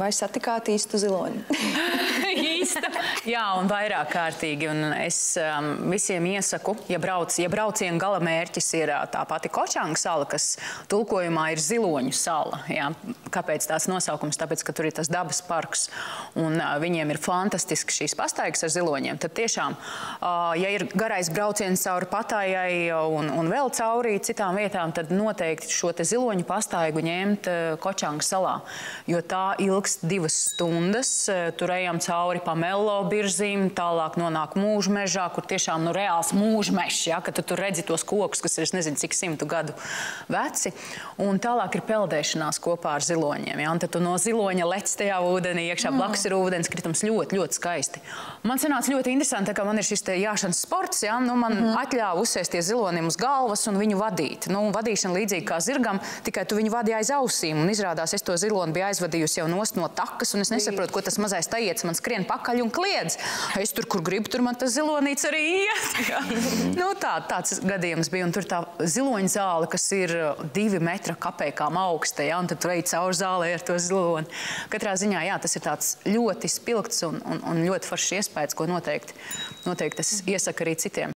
vai satikāt īstu ziloņu? Īsta. Jā, un vairāk kārtīgi. Un es visiem iesaku, ja brauciena gala mērķis ir tā pati Kočanga sala, kas tulkojumā ir ziloņu sala. Jā. Kāpēc tās nosaukums? Tāpēc, ka tur ir tas dabas parks. Un viņiem ir fantastiski šīs pastaigas ar ziloņiem. Tad tiešām, ja ir garais brauciens cauri Patājai un vēl cauri citām vietām, tad noteikti šo te ziloņu pastaigu ņemt Kočanga salā. Jo tā ilgst 2 stundas. Tur ejam cauri pa Mello birzīm, tālāk nonāk mūža mežā, kur tiešām reāls mūža mežs, ja, ka tu tur redzi tos kokus, kas ir, es nezinu, cik 100 gadu veci. Un tālāk ir peldēšanās kopā ar ziloņiem. Ja, un tad tu no ziloņa lec tajā ūdenī, iekšā blakus ir ūdens kritums, ļoti, ļoti skaisti. Man sanāca ļoti interesanti, ka man ir šis te jāšanas sports, ja, nu man atļāva uzsēsties zilonim uz galvas un viņu vadīt. Nu, vadīšana līdzīgi kā zirgam, tikai tu viņu vadi aiz ausīm. Un izrādās, es to ziloni biju aizvadījusi jau nost no takas, un es nesaprotu, ko tas mazais tajietis man skrien pakaļ un kliedz. Es tur, kur gribu, tur man tas zilonīts arī iet. Ja. Nu, tāds gadījums bija. Un tur tā ziloņa zāle, kas ir 2 metra kapekām augsta, ja, un tad tu ej caur zālē ar to ziloni. Katrā ziņā, jā, tas ir tāds ļoti spilgts un ļoti foršs iespējas, ko noteikti es iesaku arī citiem.